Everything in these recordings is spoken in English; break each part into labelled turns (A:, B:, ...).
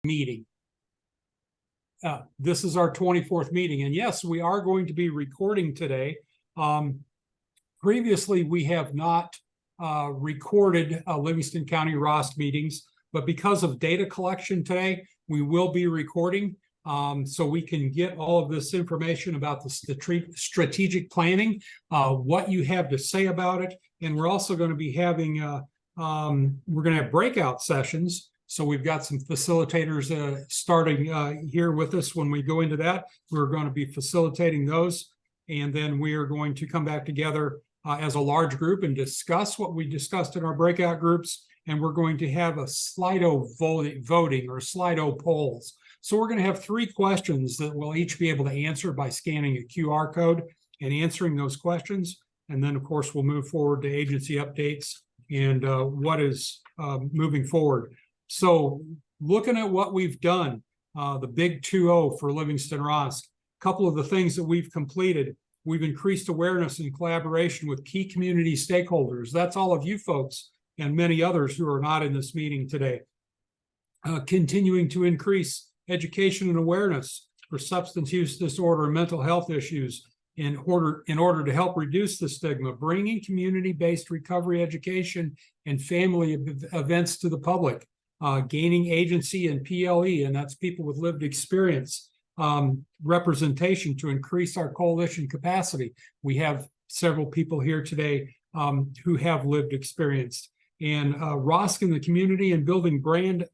A: meeting. This is our 24th meeting, and yes, we are going to be recording today. Previously, we have not recorded Livingston County ROSC meetings, but because of data collection today, we will be recording so we can get all of this information about the strategic planning, what you have to say about it, and we're also going to be having, we're going to have breakout sessions. So we've got some facilitators starting here with us. When we go into that, we're going to be facilitating those. And then we are going to come back together as a large group and discuss what we discussed in our breakout groups. And we're going to have a Slido voting or Slido polls. So we're going to have 3 questions that we'll each be able to answer by scanning a QR code and answering those questions. And then, of course, we'll move forward to agency updates and what is moving forward. So looking at what we've done, the big 2-0 for Livingston ROSC, a couple of the things that we've completed, we've increased awareness and collaboration with key community stakeholders. That's all of you folks and many others who are not in this meeting today. Continuing to increase education and awareness for substance use disorder and mental health issues in order to help reduce the stigma, bringing community-based recovery education and family events to the public. Gaining agency and PLE, and that's people with lived experience, representation to increase our coalition capacity. We have several people here today who have lived experience. And ROSC in the community and building brand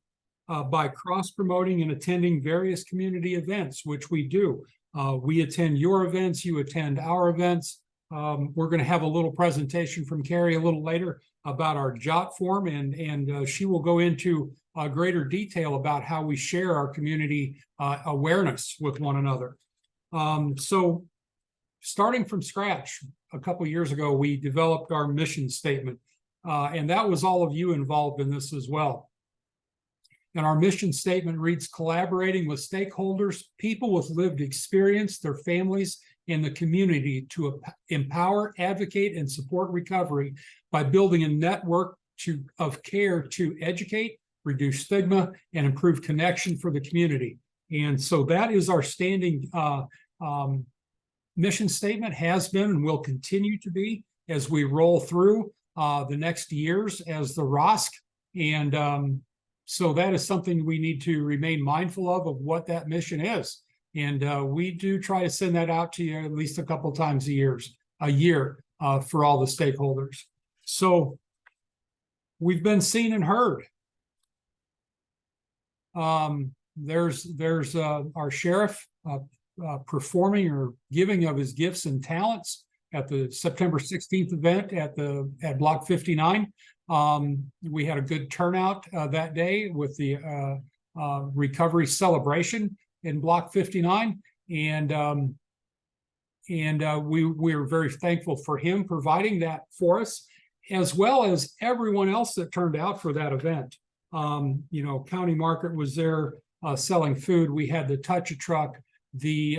A: by cross-promoting and attending various community events, which we do. We attend your events, you attend our events. We're going to have a little presentation from Carrie a little later about our JOT form, and she will go into greater detail about how we share our community awareness with one another. So starting from scratch, a couple years ago, we developed our mission statement, and that was all of you involved in this as well. And our mission statement reads, collaborating with stakeholders, people with lived experience, their families, and the community to empower, advocate, and support recovery by building a network of care to educate, reduce stigma, and improve connection for the community. And so that is our standing mission statement, has been and will continue to be as we roll through the next years as the ROSC. And so that is something we need to remain mindful of what that mission is. And we do try to send that out to you at least a couple times a year for all the stakeholders. So we've been seen and heard. There's our sheriff performing or giving of his gifts and talents at the September 16th event at Block 59. We had a good turnout that day with the recovery celebration in Block 59, and we are very thankful for him providing that for us, as well as everyone else that turned out for that event. You know, County Market was there selling food. We had the Touch-A-Truck, the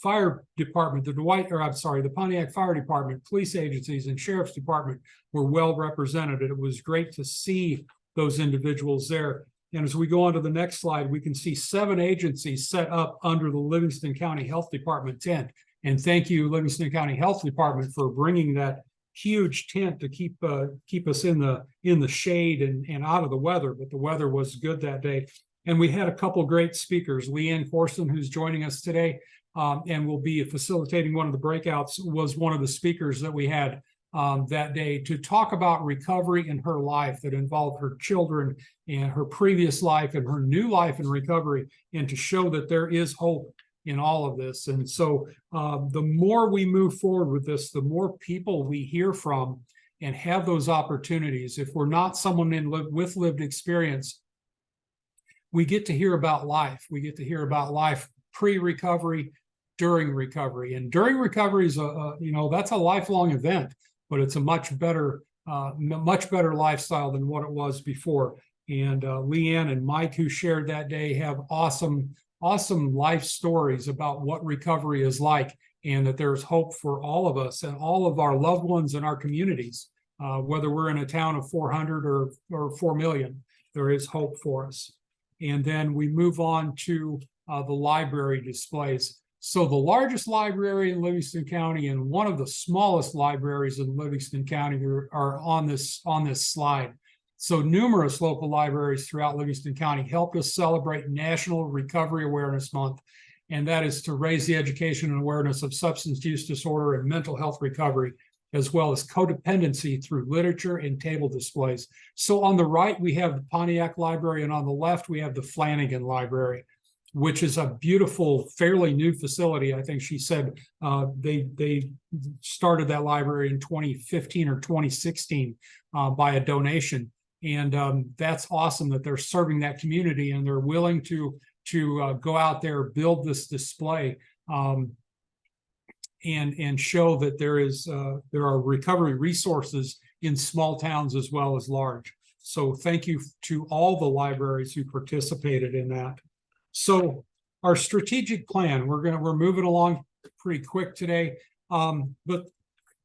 A: fire department, the Pontiac Fire Department, police agencies, and sheriff's department were well represented. It was great to see those individuals there. And as we go on to the next slide, we can see 7 agencies set up under the Livingston County Health Department tent. And thank you, Livingston County Health Department, for bringing that huge tent to keep us in the shade and out of the weather. But the weather was good that day. And we had a couple great speakers. Leanne Corson, who's joining us today and will be facilitating one of the breakouts, was one of the speakers that we had that day to talk about recovery in her life that involved her children and her previous life and her new life in recovery, and to show that there is hope in all of this. And so the more we move forward with this, the more people we hear from and have those opportunities. If we're not someone with lived experience, we get to hear about life. We get to hear about life pre-recovery, during recovery. And during recovery is that's a lifelong event, but it's a much better lifestyle than what it was before. And Leanne and Mike, who shared that day, have awesome life stories about what recovery is like, and that there's hope for all of us and all of our loved ones in our communities, whether we're in a town of 400 or 4 million. There is hope for us. And then we move on to the library displays. So the largest library in Livingston County and one of the smallest libraries in Livingston County are on this slide. So numerous local libraries throughout Livingston County helped us celebrate National Recovery Awareness Month, and that is to raise the education and awareness of substance use disorder and mental health recovery, as well as codependency through literature and table displays. So on the right, we have the Pontiac Library, and on the left, we have the Flanagan Library, which is a beautiful, fairly new facility. I think she said they started that library in 2015 or 2016 by a donation. And that's awesome that they're serving that community and they're willing to go out there, build this display, and show that there are recovery resources in small towns as well as large. So thank you to all the libraries who participated in that. So our strategic plan, we're moving along pretty quick today. But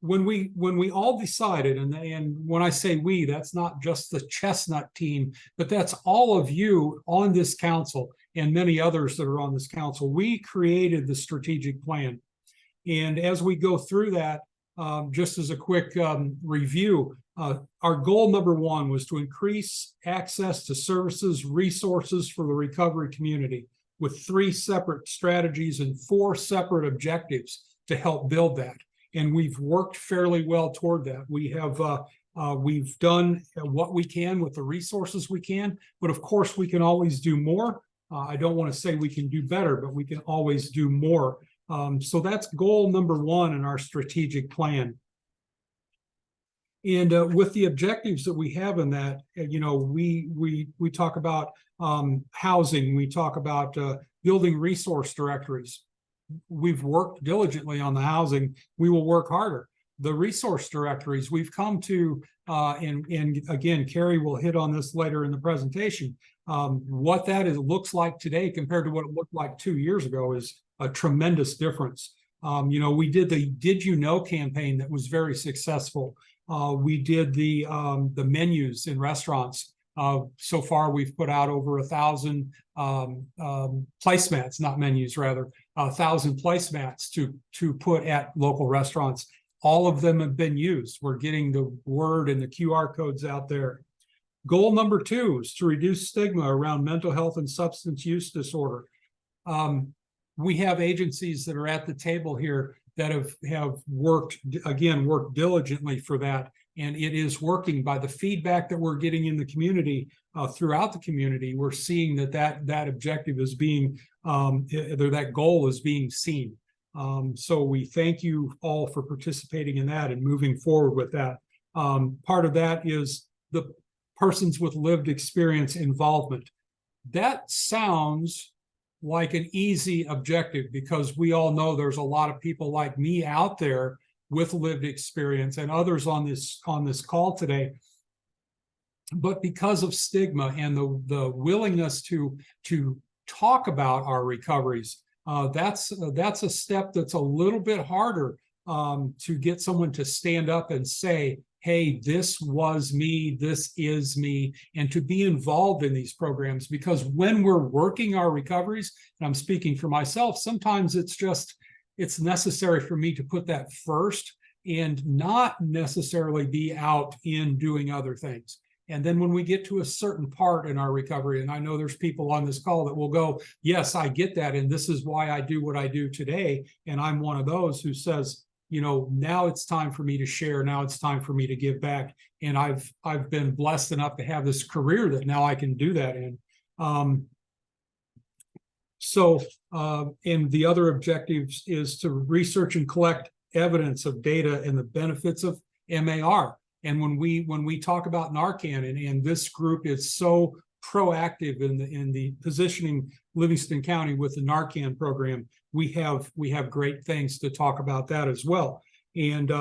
A: when we all decided, and when I say we, that's not just the Chestnut team, but that's all of you on this council and many others that are on this council. We created the strategic plan. And as we go through that, just as a quick review, our goal number one was to increase access to services, resources for the recovery community with 3 separate strategies and 4 separate objectives to help build that. And we've worked fairly well toward that. We've done what we can with the resources we can, but of course we can always do more. I don't want to say we can do better, but we can always do more. So that's goal number one in our strategic plan. And with the objectives that we have in that, we talk about housing, we talk about building resource directories. We've worked diligently on the housing. We will work harder. The resource directories we've come to, and again, Carrie will hit on this later in the presentation. What that looks like today compared to what it looked like 2 years ago is a tremendous difference. We did the Did You Know campaign that was very successful. We did the menus in restaurants. So far, we've put out over 1,000 placemats, not menus, rather, 1,000 placemats to put at local restaurants. All of them have been used. We're getting the word and the QR codes out there. Goal number 2 is to reduce stigma around mental health and substance use disorder. We have agencies that are at the table here that have worked diligently for that. And it is working. By the feedback that we're getting in the community, throughout the community, we're seeing that objective is being, that goal is being seen. So we thank you all for participating in that and moving forward with that. Part of that is the persons with lived experience involvement. That sounds like an easy objective because we all know there's a lot of people like me out there with lived experience and others on this call today. But because of stigma and the willingness to talk about our recoveries, that's a step that's a little bit harder to get someone to stand up and say, hey, this was me, this is me, and to be involved in these programs. Because when we're working our recoveries, and I'm speaking for myself, sometimes it's necessary for me to put that first and not necessarily be out in doing other things. And then when we get to a certain part in our recovery, and I know there's people on this call that will go, yes, I get that, and this is why I do what I do today. And I'm one of those who says, now it's time for me to share. Now it's time for me to give back. And I've been blessed enough to have this career that now I can do that in. And the other objectives is to research and collect evidence of data and the benefits of MAR. And when we talk about Narcan, and this group is so proactive in the positioning Livingston County with the Narcan program, we have great things to talk about that as well. And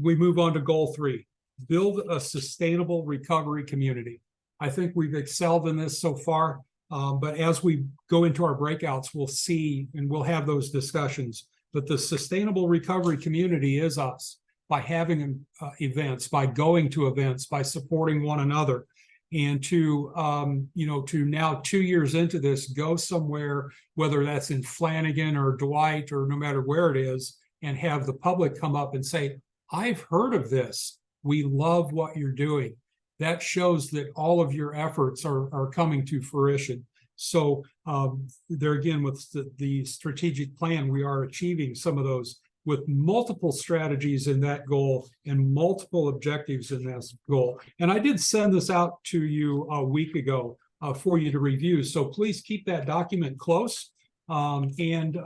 A: we move on to goal 3, build a sustainable recovery community. I think we've excelled in this so far, but as we go into our breakouts, we'll see and we'll have those discussions. But the sustainable recovery community is us, by having events, by going to events, by supporting one another. and to, to now 2 years into this, go somewhere, whether that's in Flanagan or Dwight or no matter where it is, and have the public come up and say, I've heard of this. We love what you're doing. That shows that all of your efforts are coming to fruition. So there again, with the strategic plan, we are achieving some of those with multiple strategies in that goal and multiple objectives in that goal. And I did send this out to you a week ago for you to review. So please keep that document close and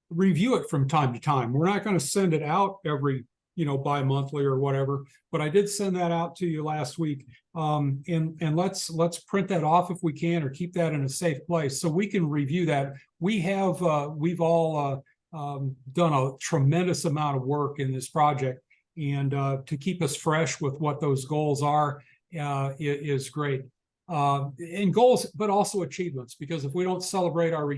A: review it from time to time. We're not going to send it out every, bi-monthly or whatever, but I did send that out to you last week. And let's print that off if we can, or keep that in a safe place so we can review that. We've all done a tremendous amount of work in this project, and to keep us fresh with what those goals are is great. And goals, but also achievements, because if we don't celebrate our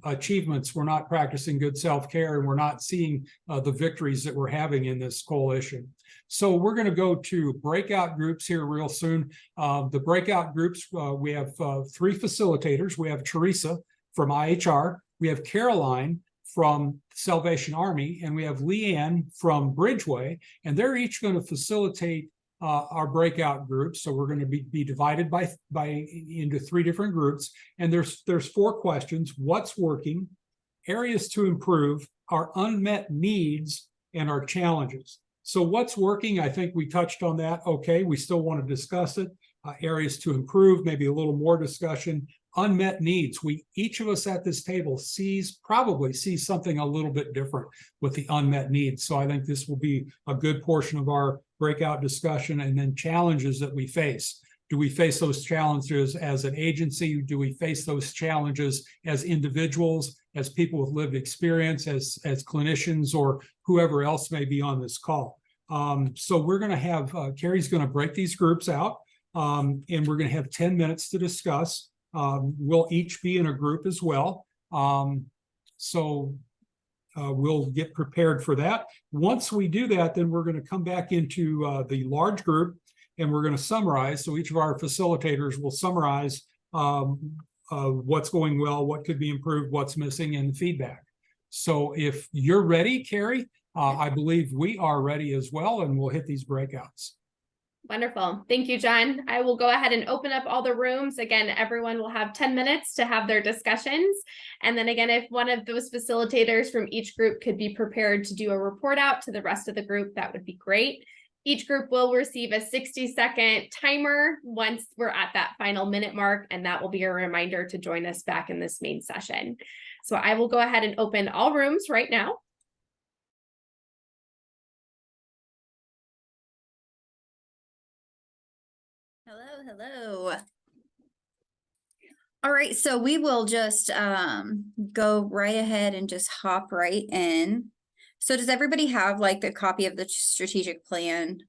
A: achievements, we're not practicing good self-care, and we're not seeing the victories that we're having in this coalition. So we're going to go to breakout groups here real soon. The breakout groups, we have 3 facilitators. We have Teresa from IHR, we have Caroline from Salvation Army, and we have Leanne from Bridgeway, and they're each going to facilitate our breakout groups. So we're going to be divided into 3 different groups, and there's 4 questions: what's working, areas to improve, our unmet needs, and our challenges. So what's working, I think we touched on that. Okay, we still want to discuss it. Areas to improve, maybe a little more discussion. Unmet needs, each of us at this table probably sees something a little bit different with the unmet needs. So I think this will be a good portion of our breakout discussion. And then challenges that we face. Do we face those challenges as an agency? Do we face those challenges as individuals, as people with lived experience, as clinicians, or whoever else may be on this call? So we're going to have, Carrie's going to break these groups out, and we're going to have 10 minutes to discuss. We'll each be in a group as well. We'll get prepared for that. Once we do that, then we're going to come back into the large group, and we're going to summarize. So each of our facilitators will summarize what's going well, what could be improved, what's missing, and feedback. So if you're ready, Carrie, I believe we are ready as well, and we'll hit these breakouts.
B: Wonderful. Thank you, John. I will go ahead and open up all the rooms. Again, everyone will have 10 minutes to have their discussions. And then again, if one of those facilitators from each group could be prepared to do a report out to the rest of the group, that would be great. Each group will receive a 60-second timer once we're at that final minute mark, and that will be a reminder to join us back in this main session. So I will go ahead and open all rooms right now.
C: Hello. All right, so we will just go right ahead and just hop right in. So does everybody have like the copy of the strategic plan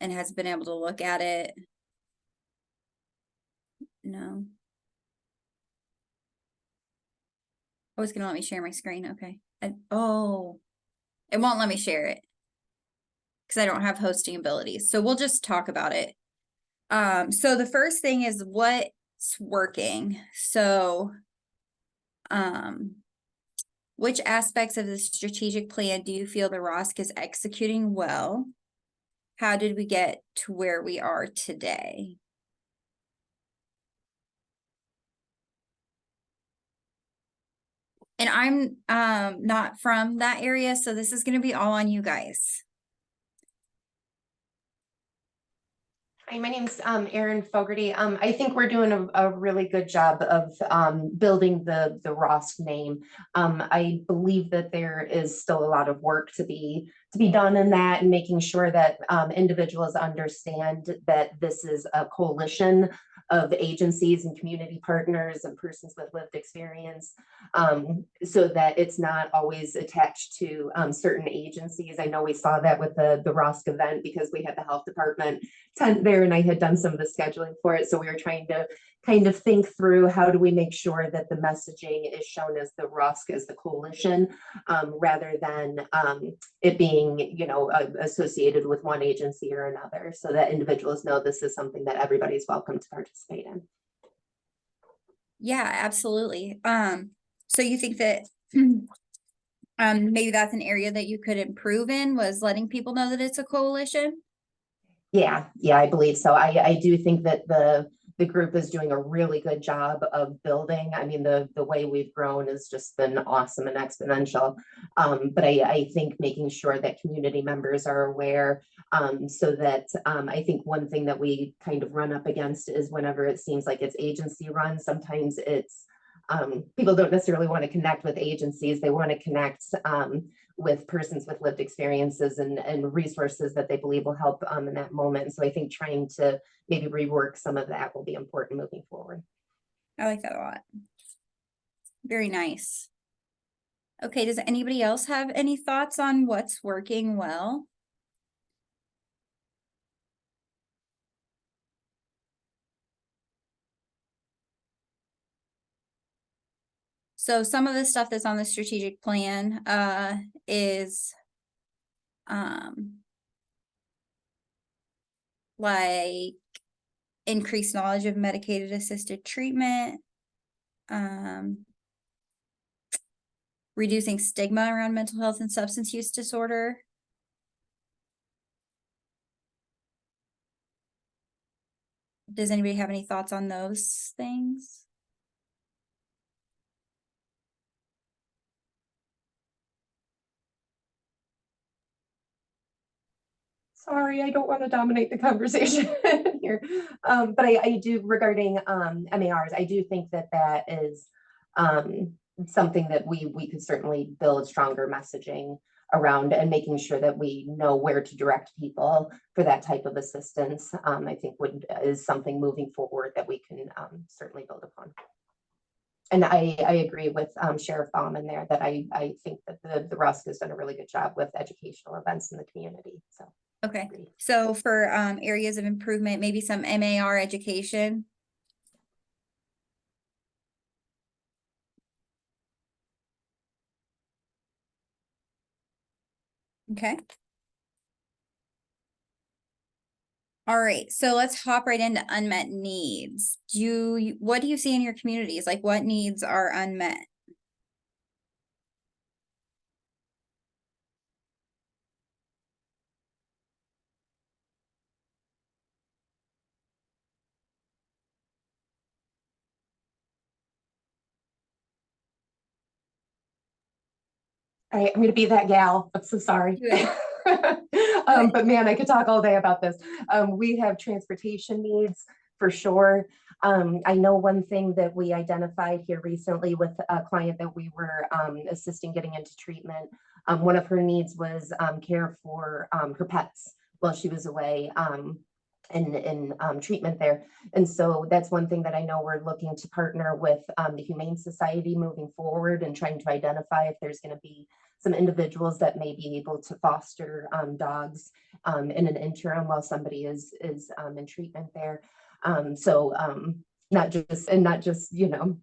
C: and has been able to look at it? No. Oh, it's gonna let me share my screen. Okay. Oh, it won't let me share it because I don't have hosting abilities. So we'll just talk about it. So the first thing is what's working. So, which aspects of the strategic plan do you feel the ROSC is executing well? How did we get to where we are today? And I'm not from that area, so this is going to be all on you guys.
D: Hi, my name's Erin Fogarty. I think we're doing a really good job of building the ROSC name. I believe that there is still a lot of work to be done in that, and making sure that individuals understand that this is a coalition of agencies and community partners and persons with lived experience, so that it's not always attached to certain agencies. I know we saw that with the ROSC event because we had the health department tent there, and I had done some of the scheduling for it. So we were trying to kind of think through how do we make sure that the messaging is shown as the ROSC, as the coalition, rather than it being, you know, associated with one agency or another, so that individuals know this is something that everybody's welcome to participate in.
C: Yeah, absolutely. So you think that maybe that's an area that you could improve in, was letting people know that it's a coalition?
D: Yeah, I believe so. I do think that the group is doing a really good job of building. I mean, the way we've grown has just been awesome and exponential. But I think making sure that community members are aware, so that I think one thing that we kind of run up against is whenever it seems like it's agency run, sometimes it's people don't necessarily want to connect with agencies. They want to connect with persons with lived experiences and resources that they believe will help in that moment. So I think trying to maybe rework some of that will be important moving forward.
C: I like that a lot. Very nice. Okay, does anybody else have any thoughts on what's working well? So some of the stuff that's on the strategic plan is like increased knowledge of medicated assisted treatment, reducing stigma around mental health and substance use disorder. Does anybody have any thoughts on those things?
D: Sorry, I don't want to dominate the conversation here. But I do, regarding MARs, I do think that that is something that we could certainly build stronger messaging around, and making sure that we know where to direct people for that type of assistance. I think is something moving forward that we can certainly build upon. And I agree with Sheriff Bauman there, that I think that the ROSC has done a really good job with educational events in the community. So.
C: Okay, so for areas of improvement, maybe some MAR education. Okay. All right, so let's hop right into unmet needs. What do you see in your communities? Like, what needs are unmet?
D: All right, I'm going to be that gal. I'm so sorry. But man, I could talk all day about this. We have transportation needs for sure. I know one thing that we identified here recently with a client that we were assisting getting into treatment. One of her needs was care for her pets while she was away in treatment there. And so that's one thing that I know we're looking to partner with the Humane Society moving forward, and trying to identify if there's going to be some individuals that may be able to foster dogs in an interim while somebody is in treatment there. Not just you know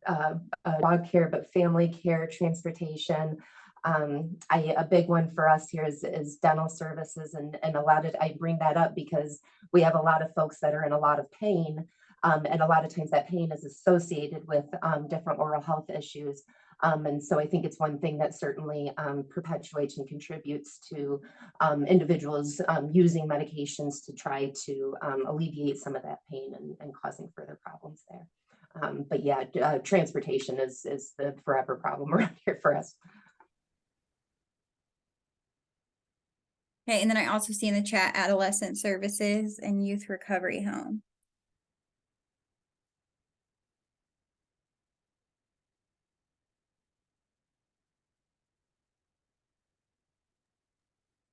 D: dog care, but family care, transportation. A big one for us here is dental services, and a lot of, I bring that up because we have a lot of folks that are in a lot of pain, and a lot of times that pain is associated with different oral health issues. And so I think it's one thing that certainly perpetuates and contributes to individuals using medications to try to alleviate some of that pain and causing further problems there. But yeah, transportation is the forever problem around here for us.
C: Okay, and then I also see in the chat adolescent services and youth recovery home.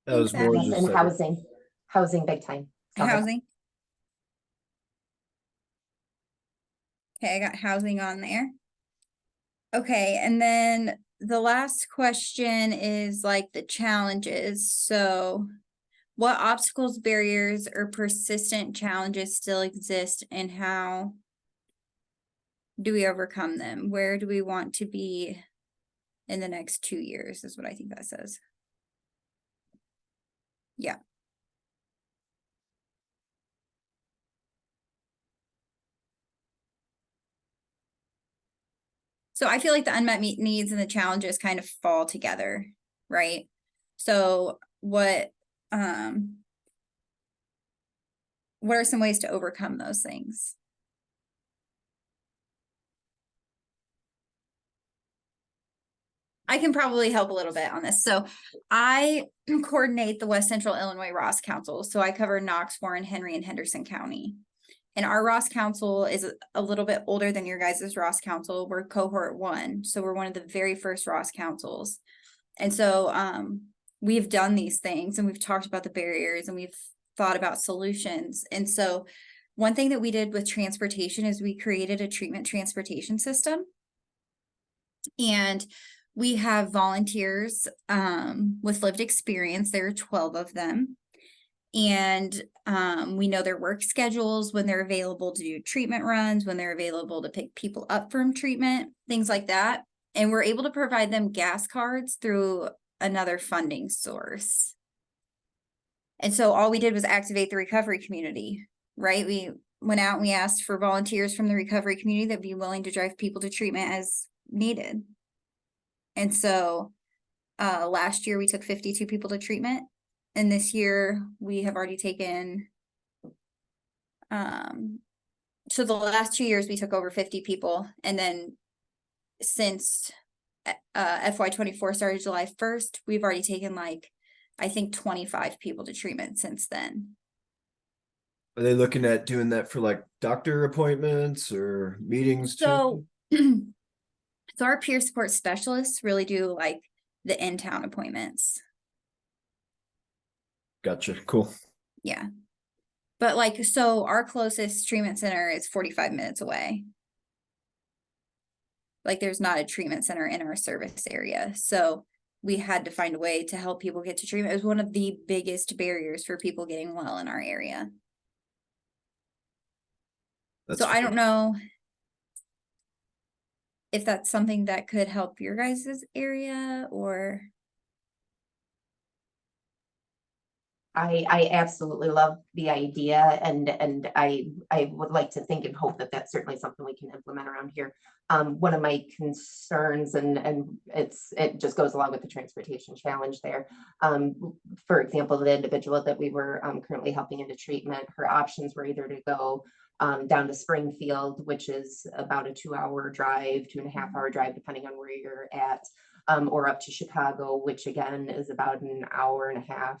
E: That was more
D: Yes,
E: just
D: and
E: like
D: housing big time. Sorry.
C: Housing. Okay, I got housing on there. Okay, and then the last question is like the challenges. So what obstacles, barriers, or persistent challenges still exist, and how do we overcome them? Where do we want to be in the next 2 years is what I think that says. Yeah. So I feel like the unmet needs and the challenges kind of fall together, right? So what are some ways to overcome those things? I can probably help a little bit on this. So I coordinate the West Central Illinois ROSC Council. So I cover Knox, Warren, Henry, and Henderson County. And our ROSC Council is a little bit older than your guys' ROSC Council. We're cohort 1. So we're one of the very first ROSC councils. And so we've done these things and we've talked about the barriers and we've thought about solutions. And so one thing that we did with transportation is we created a treatment transportation system. And we have volunteers with lived experience. There are 12 of them. And we know their work schedules, when they're available to do treatment runs, when they're available to pick people up from treatment, things like that. And we're able to provide them gas cards through another funding source. And so all we did was activate the recovery community, right? We went out and we asked for volunteers from the recovery community that'd be willing to drive people to treatment as needed. And so last year we took 52 people to treatment. And this year we have already taken, so the last 2 years we took over 50 people. And then since FY24 started July 1st, we've already taken I think 25 people to treatment since then.
E: Are they looking at doing that for doctor appointments or meetings
C: So,
E: too?
C: so our peer support specialists really do the in-town appointments.
E: Gotcha. Cool.
C: Yeah. But so our closest treatment center is 45 minutes away. There's not a treatment center in our service area. So we had to find a way to help people get to treatment. It was one of the biggest barriers for people getting well in our area. So I don't know if that's something that could help your guys' area or.
D: I absolutely love the idea and I would like to think and hope that that's certainly something we can implement around here. One of my concerns and it just goes along with the transportation challenge there. For example, the individual that we were currently helping into treatment, her options were either to go down to Springfield, which is about a 2-hour drive, 2.5-hour drive, depending on where you're at. Or up to Chicago, which again is about an hour and a half,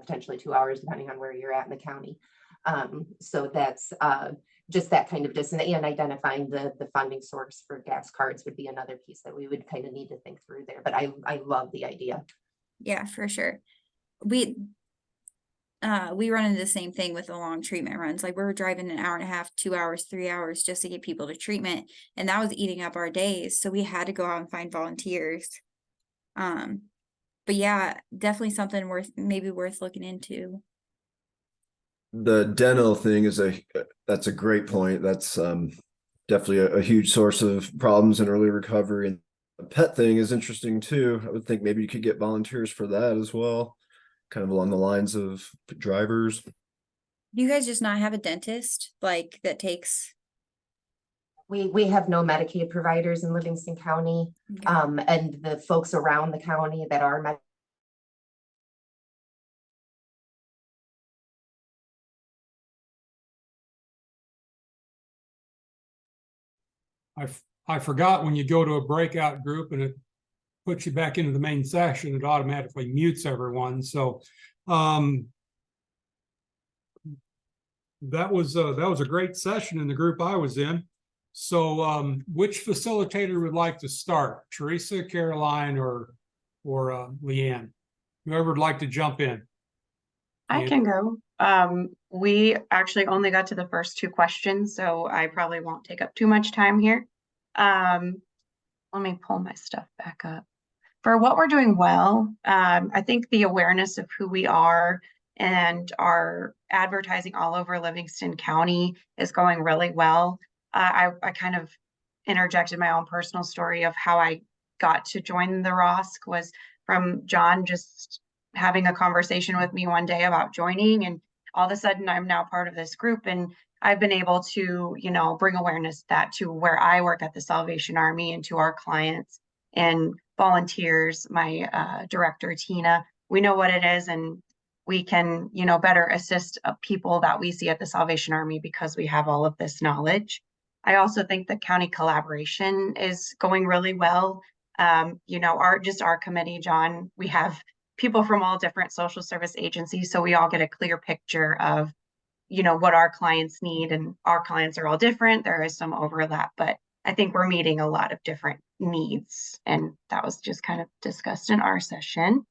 D: potentially 2 hours, depending on where you're at in the county. So that's just that kind of distance, and identifying the funding source for gas cards would be another piece that we would kind of need to think through there. But I love the idea.
C: Yeah, for sure. We run into the same thing with the long treatment runs. We're driving an hour and a half, 2 hours, 3 hours just to get people to treatment. And that was eating up our days. So we had to go out and find volunteers. But yeah, definitely something maybe worth looking into.
E: The dental thing that's a great point. That's definitely a huge source of problems in early recovery. And the pet thing is interesting too. I would think maybe you could get volunteers for that as well. Kind of along the lines of drivers.
C: Do you guys just not have a dentist that takes?
D: We have no Medicaid providers in Livingston County.
C: Okay.
D: And the folks around the county that are
A: I forgot when you go to a breakout group and it puts you back into the main session, it automatically mutes everyone. So that was a great session in the group I was in. So which facilitator would like to start? Teresa, Caroline, or Leanne? Whoever would like to jump in.
F: I can go. We actually only got to the first 2 questions, so I probably won't take up too much time here. Let me pull my stuff back up. For what we're doing well, I think the awareness of who we are and our advertising all over Livingston County is going really well. I kind of interjected my own personal story of how I got to join the ROSC was from John just having a conversation with me one day about joining, and all of a sudden I'm now part of this group, and I've been able to, you know, bring awareness that to where I work at the Salvation Army and to our clients and volunteers, my director, Tina. We know what it is, and we can, you know, better assist people that we see at the Salvation Army because we have all of this knowledge. I also think the county collaboration is going really well. You know, our committee, John, we have people from all different social service agencies, so we all get a clear picture of, you know, what our clients need, and our clients are all different. There is some overlap, but I think we're meeting a lot of different needs, and that was just kind of discussed in our session.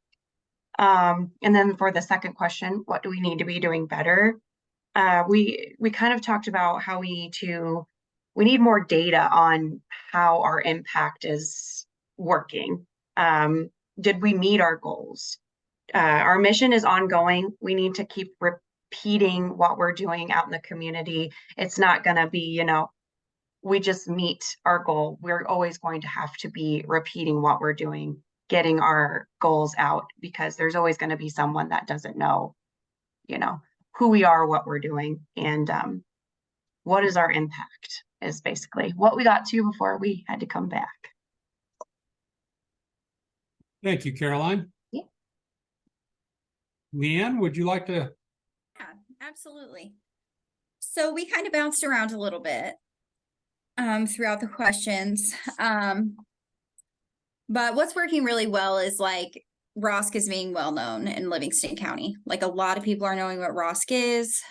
F: And then for the second question, what do we need to be doing better? We kind of talked about how we need more data on how our impact is working. Did we meet our goals? Our mission is ongoing. We need to keep repeating what we're doing out in the community. It's not going to be, you know, we just meet our goal. We're always going to have to be repeating what we're doing, getting our goals out, because there's always going to be someone that doesn't know, you know, who we are, what we're doing, and what is our impact is basically what we got to before we had to come back.
A: Thank you, Caroline.
C: Yeah.
A: Leanne, would you like to?
C: Yeah, absolutely. So we kind of bounced around a little bit throughout the questions. But what's working really well is like ROSC is being well known in Livingston County. Like a lot of people are knowing what ROSC is.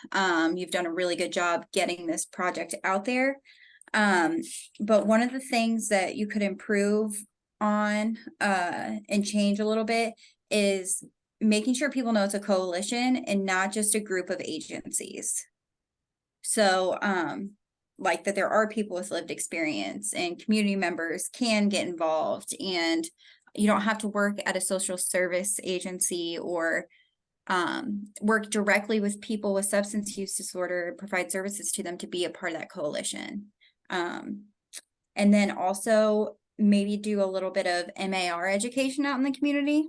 C: You've done a really good job getting this project out there. But one of the things that you could improve on and change a little bit is making sure people know it's a coalition and not just a group of agencies. So like that there are people with lived experience and community members can get involved, and you don't have to work at a social service agency or work directly with people with substance use disorder, provide services to them to be a part of that coalition. And then also maybe do a little bit of MAR education out in the community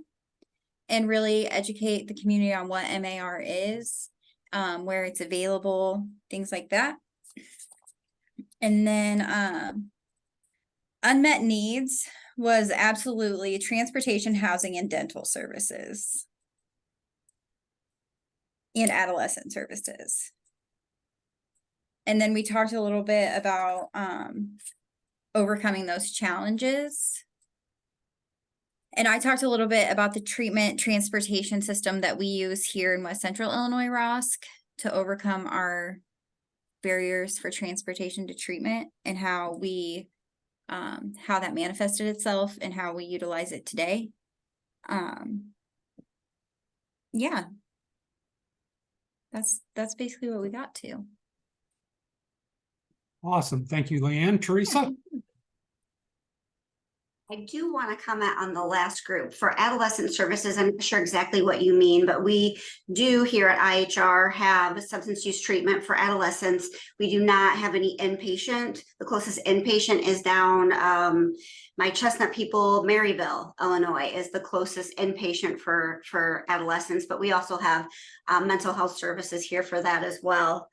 C: and really educate the community on what MAR is, where it's available, things like that. And then unmet needs was absolutely transportation, housing, and dental services. And adolescent services. And then we talked a little bit about overcoming those challenges. And I talked a little bit about the treatment transportation system that we use here in West Central Illinois ROSC to overcome our barriers for transportation to treatment, and how we how that manifested itself and how we utilize it today. Yeah, that's basically what we got to.
A: Awesome. Thank you, Leanne. Teresa?
G: I do want to comment on the last group for adolescent services. I'm not sure exactly what you mean, but we do here at IHR have substance use treatment for adolescents. We do not have any inpatient. The closest inpatient is down my Chestnut people, Maryville, Illinois is the closest inpatient for adolescents, but we also have mental health services here for that as well.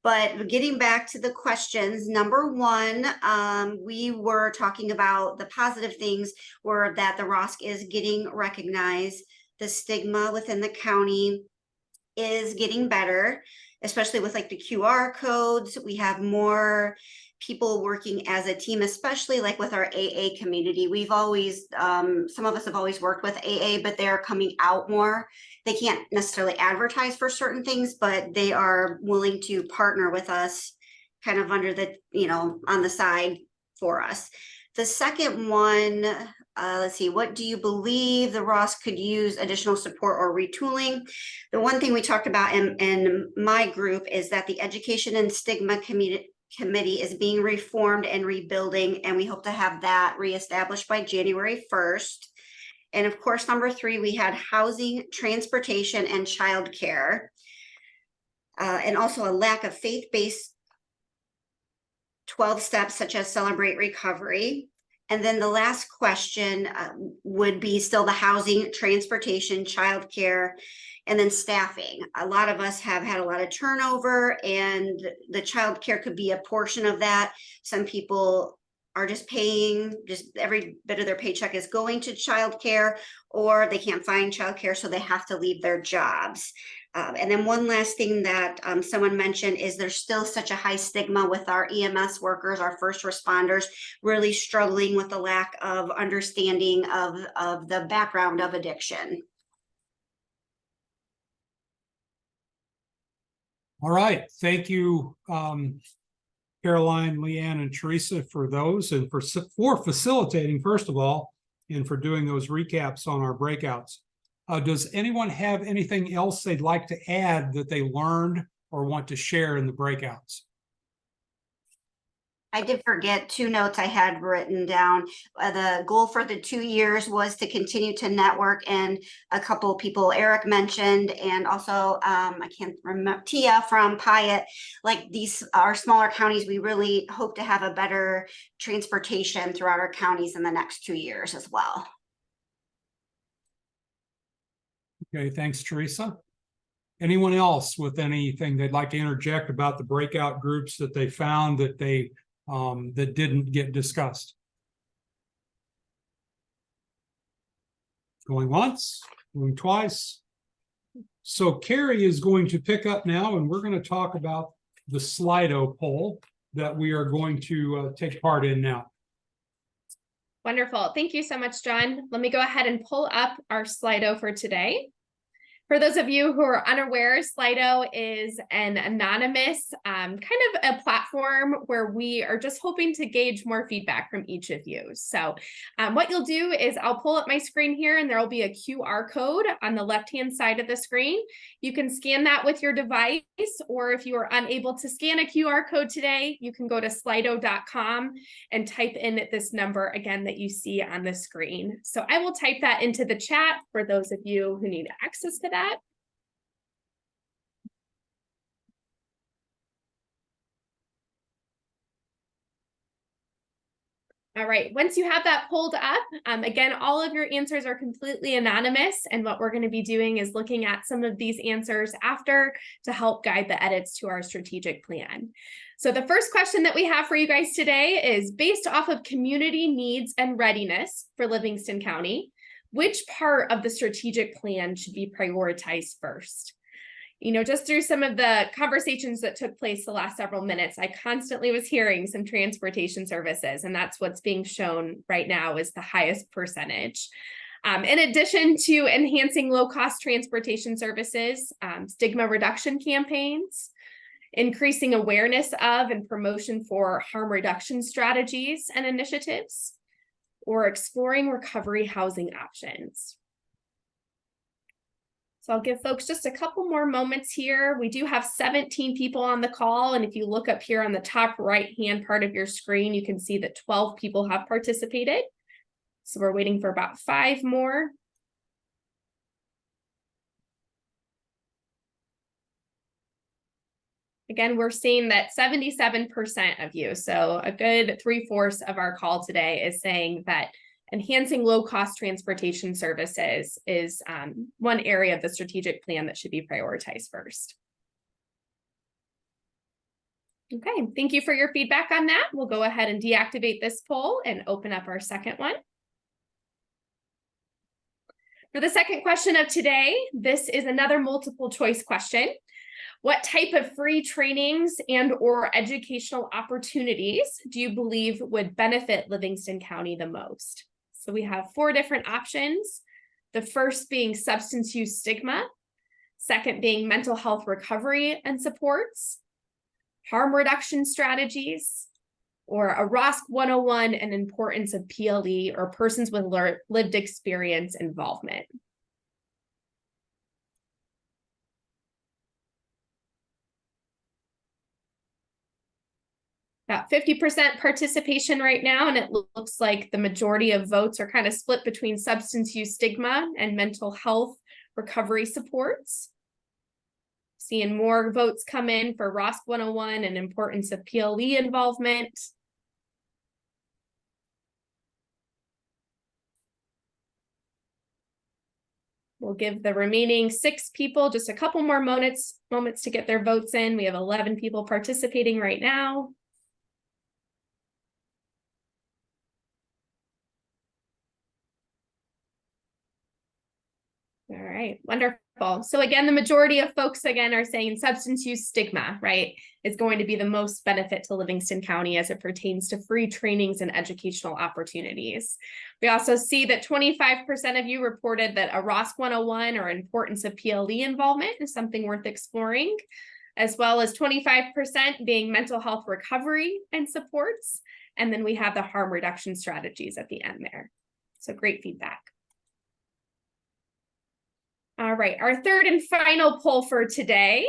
G: But getting back to the questions, number one, we were talking about the positive things were that the ROSC is getting recognized. The stigma within the county is getting better, especially with like the QR codes. We have more people working as a team, especially like with our AA community. We've always, some of us have always worked with AA, but they're coming out more. They can't necessarily advertise for certain things, but they are willing to partner with us kind of under the, you know, on the side for us. The second one, let's see, what do you believe the ROSC could use additional support or retooling? The one thing we talked about in my group is that the Education and Stigma Committee is being reformed and rebuilding, and we hope to have that reestablished by January 1st. And of course, number three, we had housing, transportation, and childcare, and also a lack of faith-based 12 steps such as celebrate recovery. And then the last question would be still the housing, transportation, childcare, and then staffing. A lot of us have had a lot of turnover, and the childcare could be a portion of that. Some people are just paying, just every bit of their paycheck is going to childcare, or they can't find childcare, so they have to leave their jobs. And then one last thing that someone mentioned is there's still such a high stigma with our EMS workers, our first responders, really struggling with the lack of understanding of the background of addiction.
A: All right, thank you, Caroline, Leanne, and Teresa for those, and for facilitating, first of all, and for doing those recaps on our breakouts. Does anyone have anything else they'd like to add that they learned or want to share in the breakouts?
G: I did forget 2 notes I had written down. The goal for the 2 years was to continue to network, and a couple of people Eric mentioned, and also I can't remember, Tia from Pyatt. Like, these are smaller counties. We really hope to have a better transportation throughout our counties in the next 2 years as well.
A: Okay, thanks, Teresa. Anyone else with anything they'd like to interject about the breakout groups that they found that they that didn't get discussed? Going once, going twice. So Carrie is going to pick up now, and we're going to talk about the Slido poll that we are going to take part in now.
B: Wonderful. Thank you so much, John. Let me go ahead and pull up our Slido for today. For those of you who are unaware, Slido is an anonymous kind of a platform where we are just hoping to gauge more feedback from each of you. So what you'll do is I'll pull up my screen here, and there will be a QR code on the left-hand side of the screen. You can scan that with your device, or if you are unable to scan a QR code today, you can go to slido.com and type in this number again that you see on the screen. So I will type that into the chat for those of you who need access to that. All right, once you have that pulled up, again, all of your answers are completely anonymous, and what we're going to be doing is looking at some of these answers after to help guide the edits to our strategic plan. So the first question that we have for you guys today is, based off of community needs and readiness for Livingston County, which part of the strategic plan should be prioritized first? You know, just through some of the conversations that took place the last several minutes, I constantly was hearing some transportation services, and that's what's being shown right now is the highest percentage. In addition to enhancing low-cost transportation services, stigma reduction campaigns, increasing awareness of and promotion for harm reduction strategies and initiatives, or exploring recovery housing options. So I'll give folks just a couple more moments here. We do have 17 people on the call, and if you look up here on the top right-hand part of your screen, you can see that 12 people have participated. So we're waiting for about 5 more. Again, we're seeing that 77% of you, so a good 3/4 of our call today is saying that enhancing low-cost transportation services is one area of the strategic plan that should be prioritized first. Okay, thank you for your feedback on that. We'll go ahead and deactivate this poll and open up our second one. For the second question of today, this is another multiple choice question. What type of free trainings and/or educational opportunities do you believe would benefit Livingston County the most? So we have 4 different options. The first being substance use stigma, second being mental health recovery and supports, harm reduction strategies, or a ROSC 101 and importance of PLE or persons with lived experience involvement. About 50% participation right now, and it looks like the majority of votes are kind of split between substance use stigma and mental health recovery supports. Seeing more votes come in for ROSC 101 and importance of PLE involvement. We'll give the remaining 6 people just a couple more moments to get their votes in. We have 11 people participating right now. All right, wonderful. So again, the majority of folks again are saying substance use stigma, right, is going to be the most benefit to Livingston County as it pertains to free trainings and educational opportunities. We also see that 25% of you reported that a ROSC 101 or importance of PLE involvement is something worth exploring, as well as 25% being mental health recovery and supports. And then we have the harm reduction strategies at the end there. So great feedback. All right, our third and final poll for today,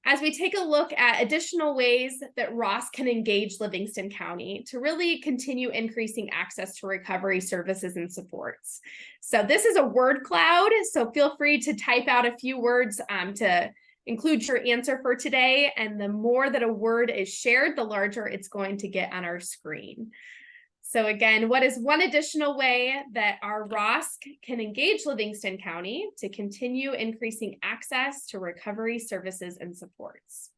B: as we take a look at additional ways that ROSC can engage Livingston County to really continue increasing access to recovery services and supports. So this is a word cloud, so feel free to type out a few words to include your answer for today. And the more that a word is shared, the larger it's going to get on our screen. So again, what is one additional way that our ROSC can engage Livingston County to continue increasing access to recovery services and supports?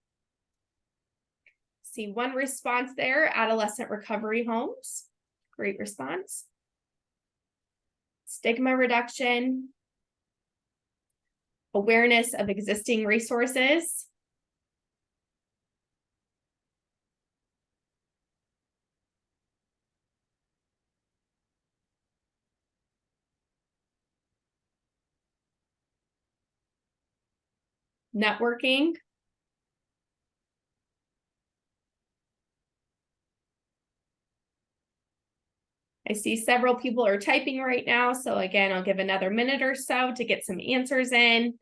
B: See one response there, adolescent recovery homes. Great response. Stigma reduction. Awareness of existing resources. Networking. I see several people are typing right now. So again, I'll give another minute or so to get some answers in.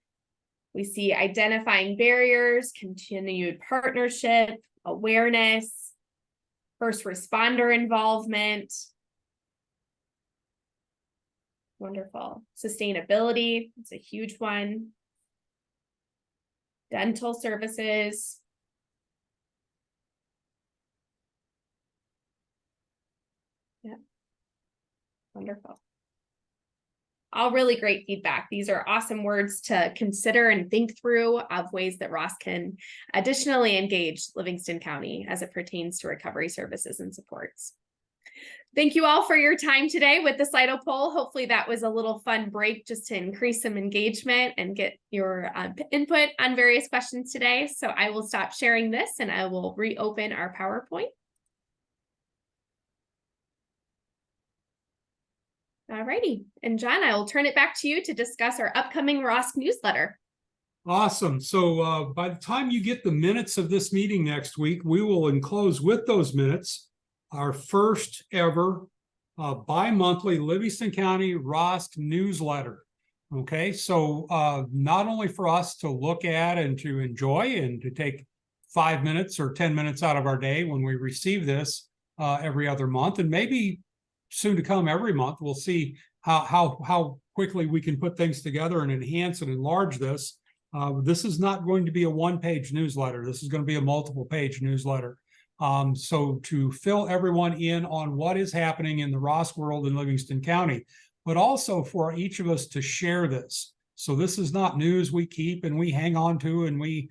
B: We see identifying barriers, continued partnership, awareness, first responder involvement. Wonderful. Sustainability, it's a huge one. Dental services. Yeah, wonderful. All really great feedback. These are awesome words to consider and think through of ways that ROSC can additionally engage Livingston County as it pertains to recovery services and supports. Thank you all for your time today with the Slido poll. Hopefully that was a little fun break just to increase some engagement and get your input on various questions today. So I will stop sharing this and I will reopen our PowerPoint. All righty. And John, I will turn it back to you to discuss our upcoming ROSC newsletter.
A: Awesome. So by the time you get the minutes of this meeting next week, we will enclose with those minutes our first ever bi-monthly Livingston County ROSC newsletter. Okay, so not only for us to look at and to enjoy and to take 5 minutes or 10 minutes out of our day when we receive this every other month, and maybe soon to come every month, we'll see how quickly we can put things together and enhance and enlarge this. This is not going to be a one-page newsletter. This is going to be a multiple-page newsletter. So to fill everyone in on what is happening in the ROSC world in Livingston County, but also for each of us to share this. So this is not news we keep and we hang on to and we,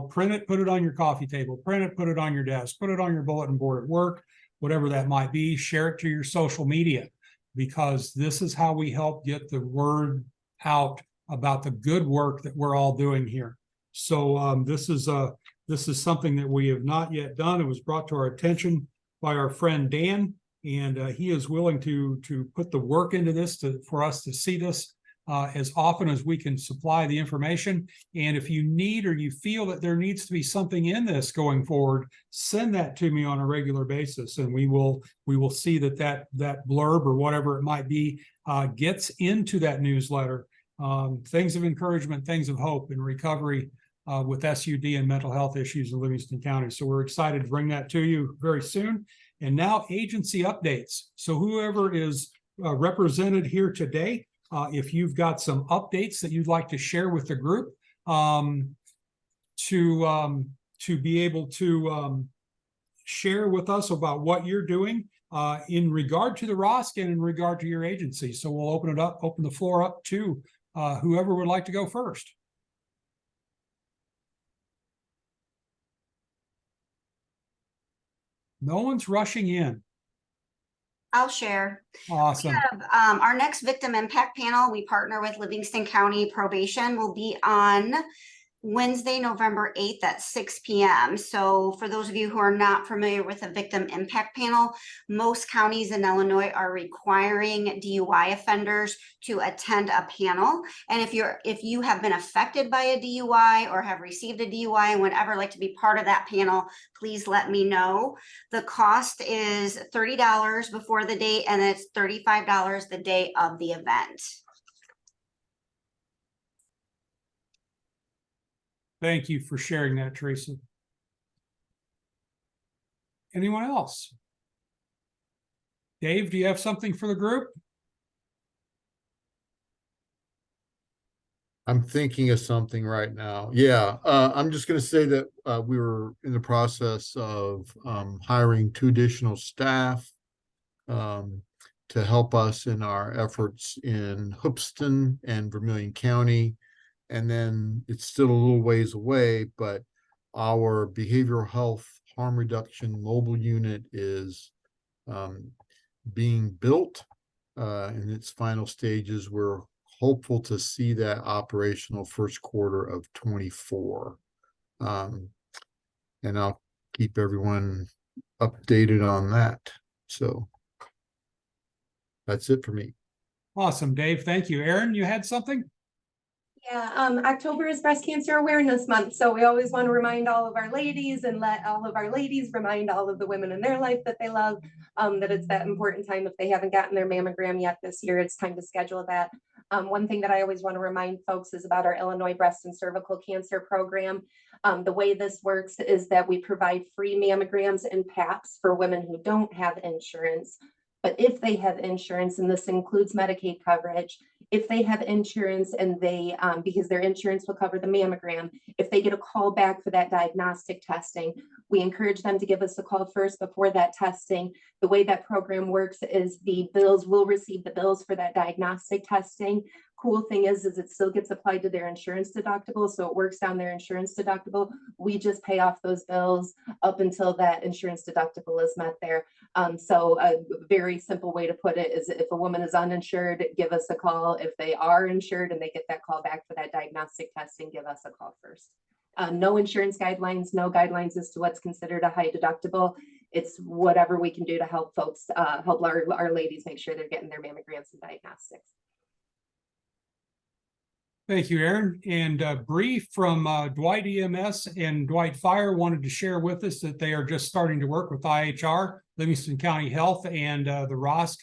A: print it, put it on your coffee table, print it, put it on your desk, put it on your bulletin board at work, whatever that might be, share it to your social media, because this is how we help get the word out about the good work that we're all doing here. So this is something that we have not yet done. It was brought to our attention by our friend Dan, and he is willing to put the work into this for us to see this as often as we can supply the information. And if you need or you feel that there needs to be something in this going forward, send that to me on a regular basis, and we will see that blurb or whatever it might be gets into that newsletter. Things of encouragement, things of hope and recovery with SUD and mental health issues in Livingston County. So we're excited to bring that to you very soon. And now agency updates. So whoever is represented here today, if you've got some updates that you'd like to share with the group to be able to share with us about what you're doing in regard to the ROSC and in regard to your agency. So we'll open the floor up to whoever would like to go first. No one's rushing in.
G: I'll share.
A: Awesome.
G: Our next victim impact panel, we partner with Livingston County Probation, will be on Wednesday, November 8th at 6 p.m. So for those of you who are not familiar with a victim impact panel, most counties in Illinois are requiring DUI offenders to attend a panel. And if you have been affected by a DUI or have received a DUI and would ever like to be part of that panel, please let me know. The cost is $30 before the date, and it's $35 the day of the event.
A: Thank you for sharing that, Teresa. Anyone else? Dave, do you have something for the group?
H: I'm thinking of something right now. Yeah, I'm just going to say that we were in the process of hiring 2 additional staff to help us in our efforts in Hoopeston and Vermilion County. And then it's still a little ways away, but our behavioral health harm reduction mobile unit is being built in its final stages. We're hopeful to see that operational first quarter of 24. And I'll keep everyone updated on that. So that's it for me.
A: Awesome, Dave. Thank you. Aaron, you had something?
I: Yeah, October is Breast Cancer Awareness Month, so we always want to remind all of our ladies and let all of our ladies remind all of the women in their life that they love, that it's that important time. If they haven't gotten their mammogram yet this year, it's time to schedule that. One thing that I always want to remind folks is about our Illinois Breast and Cervical Cancer Program. The way this works is that we provide free mammograms and PAPs for women who don't have insurance. But if they have insurance, and this includes Medicaid coverage, if they have insurance and they, because their insurance will cover the mammogram, if they get a call back for that diagnostic testing, we encourage them to give us a call first before that testing. The way that program works is the bills will receive the bills for that diagnostic testing. Cool thing is it still gets applied to their insurance deductible, so it works down their insurance deductible. We just pay off those bills up until that insurance deductible is met there. So a very simple way to put it is, if a woman is uninsured, give us a call. If they are insured and they get that call back for that diagnostic testing, give us a call first. No insurance guidelines, no guidelines as to what's considered a high deductible. It's whatever we can do to help folks, help our ladies make sure they're getting their mammograms and diagnostics.
A: Thank you, Aaron. And Bree from Dwight EMS and Dwight Fire wanted to share with us that they are just starting to work with IHR, Livingston County Health, and the ROSC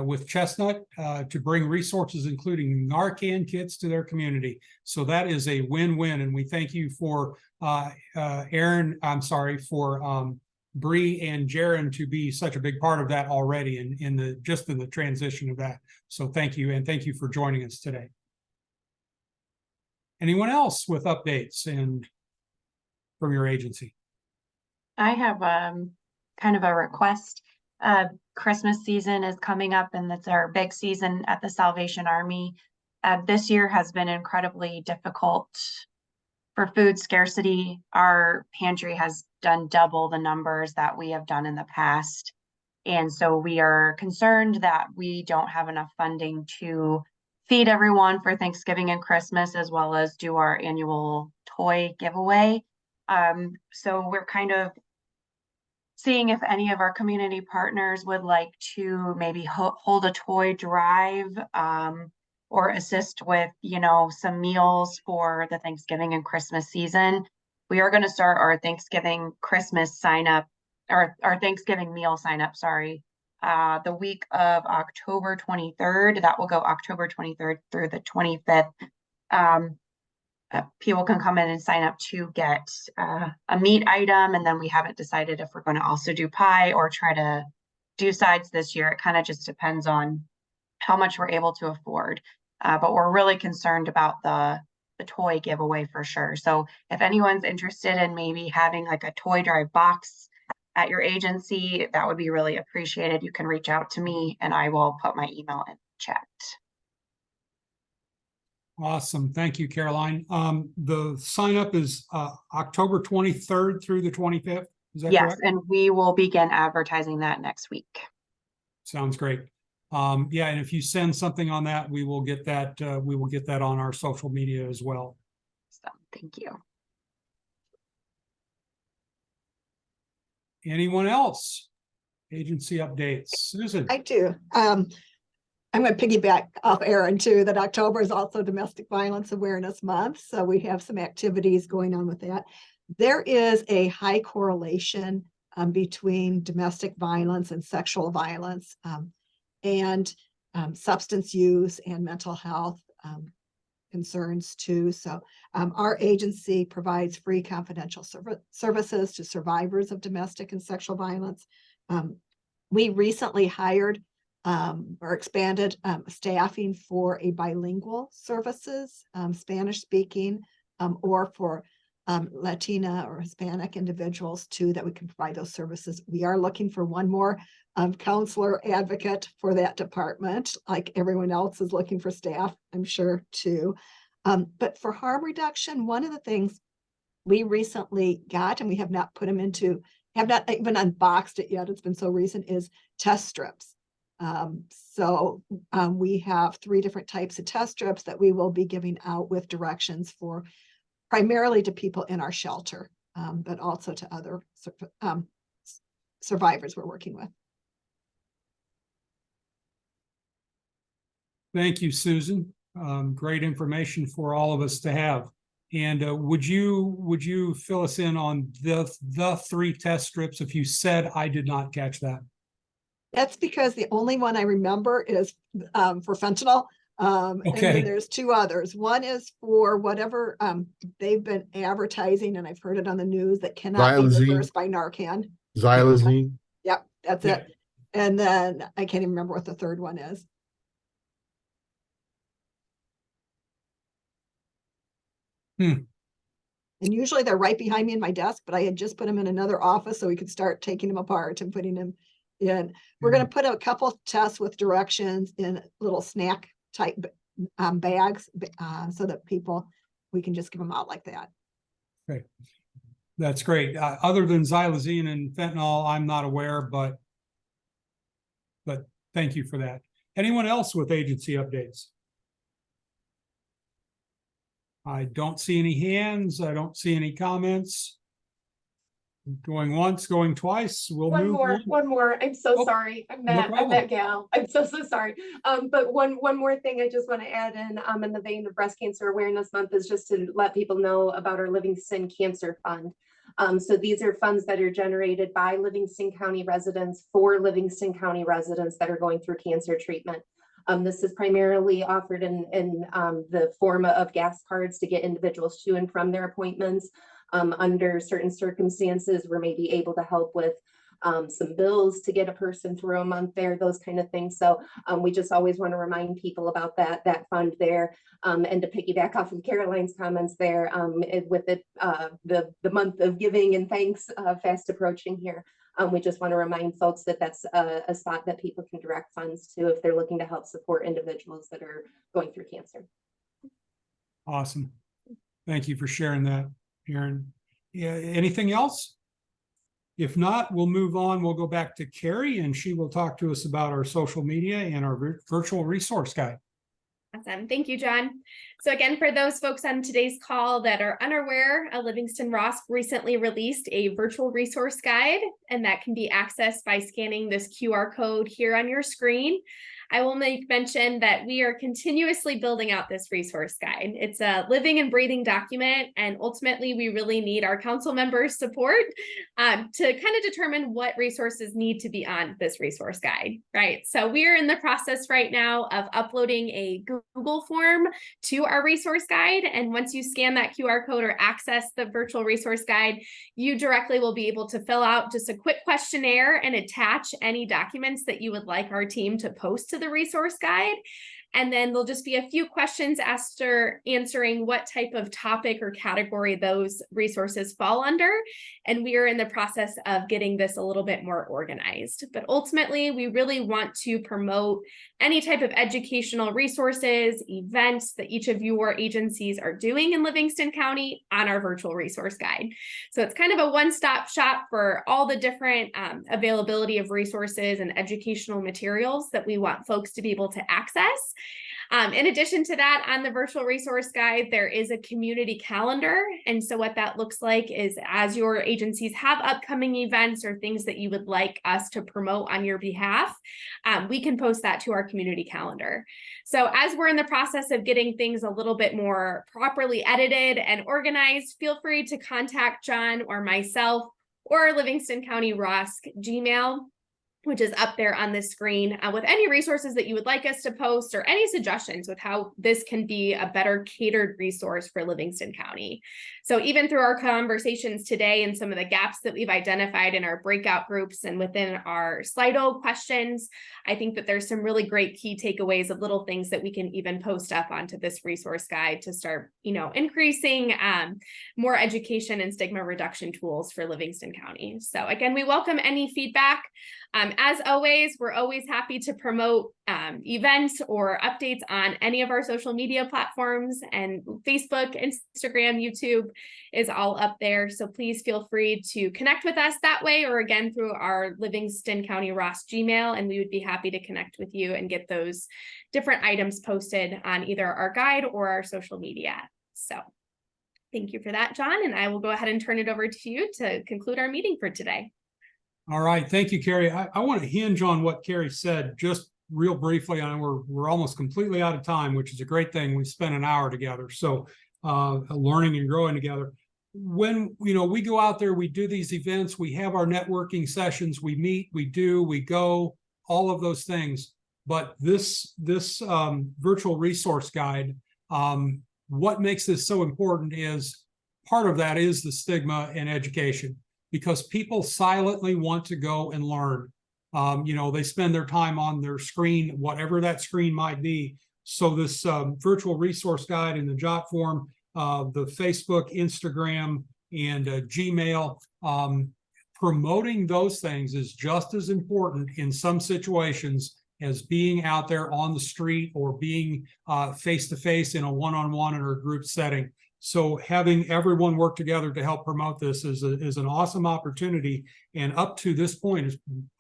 A: with Chestnut to bring resources, including Narcan kits, to their community. So that is a win-win. And we thank you for Aaron, I'm sorry, for Bree and Jaron to be such a big part of that already in the transition of that. So thank you, and thank you for joining us today. Anyone else with updates and from your agency?
F: I have kind of a request. Christmas season is coming up, and it's our big season at the Salvation Army. This year has been incredibly difficult for food scarcity. Our pantry has done double the numbers that we have done in the past. And so we are concerned that we don't have enough funding to feed everyone for Thanksgiving and Christmas, as well as do our annual toy giveaway. So we're kind of seeing if any of our community partners would like to maybe hold a toy drive, or assist with, some meals for the Thanksgiving and Christmas season. We are going to start our Thanksgiving Christmas sign up, or our Thanksgiving meal sign up, sorry, the week of October 23rd. That will go October 23rd through the 25th. People can come in and sign up to get a meat item, and then we haven't decided if we're going to also do pie or try to do sides this year. It kind of just depends on how much we're able to afford, but we're really concerned about the toy giveaway for sure. So if anyone's interested in maybe having like a toy drive box at your agency, that would be really appreciated. You can reach out to me and I will put my email in chat.
A: Awesome. Thank you, Caroline. The sign up is October 23rd through the 25th. Is that
F: Yes,
A: correct?
F: and we will begin advertising that next week.
A: Sounds great. Yeah, and if you send something on that, we will get that on our social media as well.
F: So thank you.
A: Anyone else? Agency updates. Susan.
J: I do. I'm going to piggyback off Aaron too, that October is also Domestic Violence Awareness Month. So we have some activities going on with that. There is a high correlation between domestic violence and sexual violence and substance use and mental health concerns too. So our agency provides free confidential services to survivors of domestic and sexual violence. We recently hired or expanded staffing for a bilingual services, Spanish speaking, or for Latina or Hispanic individuals too, that we can provide those services. We are looking for one more counselor advocate for that department, like everyone else is looking for staff, I'm sure too. But for harm reduction, one of the things we recently got, and we have not put them into, have not even unboxed it yet, it's been so recent, is test strips. We have 3 different types of test strips that we will be giving out with directions for primarily to people in our shelter, but also to other survivors we're working with.
A: Thank you, Susan. Great information for all of us to have. And would you fill us in on the 3 test strips if you said I did not catch that?
J: That's because the only one I remember is for fentanyl. And then there's 2 others. One is for whatever they've been advertising, and I've heard it on the news, that cannot be reversed by Narcan.
H: Xylazine.
J: Yep, that's it. And then I can't even remember what the third one is. And usually they're right behind me in my desk, but I had just put them in another office so we could start taking them apart and putting them in. We're going to put a couple of tests with directions in little snack type bags so that we can just give them out like that.
A: Okay, that's great. Other than xylazine and fentanyl, I'm not aware, but thank you for that. Anyone else with agency updates? I don't see any hands. I don't see any comments. Going once, going twice. We'll
I: One
A: move
I: more,
A: on.
I: one more. I'm so sorry. I'm that,
A: no
I: I'm that gal. I'm so sorry. But one more thing I just want to add in the vein of Breast Cancer Awareness Month is just to let people know about our Livingston Cancer Fund. So these are funds that are generated by Livingston County residents for Livingston County residents that are going through cancer treatment. This is primarily offered in the form of gas cards to get individuals to and from their appointments. Under certain circumstances, we're maybe able to help with some bills to get a person through a month there, those kind of things. So we just always want to remind people about that fund there. And to piggyback off of Caroline's comments there, the month of giving and thanks fast approaching here. We just want to remind folks that that's a spot that people can direct funds to if they're looking to help support individuals that are going through cancer.
A: Awesome. Thank you for sharing that, Aaron. Yeah, anything else? If not, we'll move on. We'll go back to Carrie, and she will talk to us about our social media and our virtual resource guide.
B: Awesome. Thank you, John. So again, for those folks on today's call that are unaware, Liv-ROSC recently released a virtual resource guide, and that can be accessed by scanning this QR code here on your screen. I will make mention that we are continuously building out this resource guide. It's a living and breathing document, and ultimately we really need our council members' support to kind of determine what resources need to be on this resource guide, right? So we are in the process right now of uploading a Google form to our resource guide, and once you scan that QR code or access the virtual resource guide, you directly will be able to fill out just a quick questionnaire and attach any documents that you would like our team to post to the resource guide. And then there'll just be a few questions after answering what type of topic or category those resources fall under. And we are in the process of getting this a little bit more organized. But ultimately, we really want to promote any type of educational resources, events that each of your agencies are doing in Livingston County on our virtual resource guide. So it's kind of a one-stop shop for all the different availability of resources and educational materials that we want folks to be able to access. In addition to that, on the virtual resource guide, there is a community calendar. And so what that looks like is as your agencies have upcoming events or things that you would like us to promote on your behalf, we can post that to our community calendar. So as we're in the process of getting things a little bit more properly edited and organized, feel free to contact John or myself or Livingston County ROSC Gmail, which is up there on the screen, with any resources that you would like us to post or any suggestions with how this can be a better catered resource for Livingston County. So even through our conversations today and some of the gaps that we've identified in our breakout groups and within our Slido questions, I think that there's some really great key takeaways of little things that we can even post up onto this resource guide to start, increasing more education and stigma reduction tools for Livingston County. So again, we welcome any feedback. As always, we're always happy to promote events or updates on any of our social media platforms, and Facebook, Instagram, YouTube is all up there. So please feel free to connect with us that way, or again, through our Livingston County ROSC Gmail, and we would be happy to connect with you and get those different items posted on either our guide or our social media. So thank you for that, John, and I will go ahead and turn it over to you to conclude our meeting for today.
A: All right, thank you, Carrie. I want to hinge on what Carrie said just real briefly. I know we're almost completely out of time, which is a great thing. We spent an hour together, so learning and growing together. When we go out there, we do these events, we have our networking sessions, we meet, we go, all of those things. But this virtual resource guide, what makes this so important is part of that is the stigma in education. Because people silently want to go and learn. They spend their time on their screen, whatever that screen might be. So this virtual resource guide in the jot form, the Facebook, Instagram, and Gmail, promoting those things is just as important in some situations as being out there on the street or being face-to-face in a one-on-one or a group setting. So having everyone work together to help promote this is an awesome opportunity, and up to this point has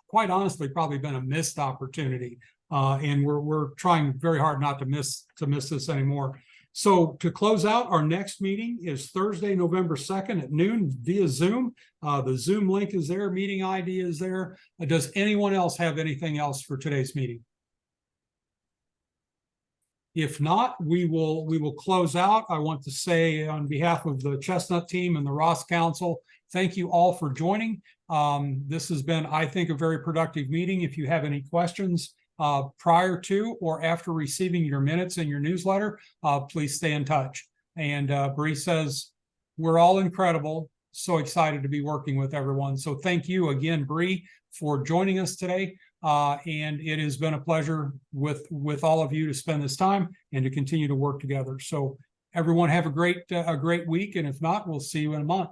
A: quite honestly probably been a missed opportunity. And we're trying very hard not to miss this anymore. So to close out, our next meeting is Thursday, November 2nd at noon via Zoom. The Zoom link is there, meeting ID is there. Does anyone else have anything else for today's meeting? If not, we will close out. I want to say on behalf of the Chestnut team and the ROSC Council, thank you all for joining. This has been, I think, a very productive meeting. If you have any questions prior to or after receiving your minutes and your newsletter, please stay in touch. And Bree says, we're all incredible. So excited to be working with everyone. So thank you again, Bree, for joining us today. And it has been a pleasure with all of you to spend this time and to continue to work together. So everyone have a great week. And if not, we'll see you in a month.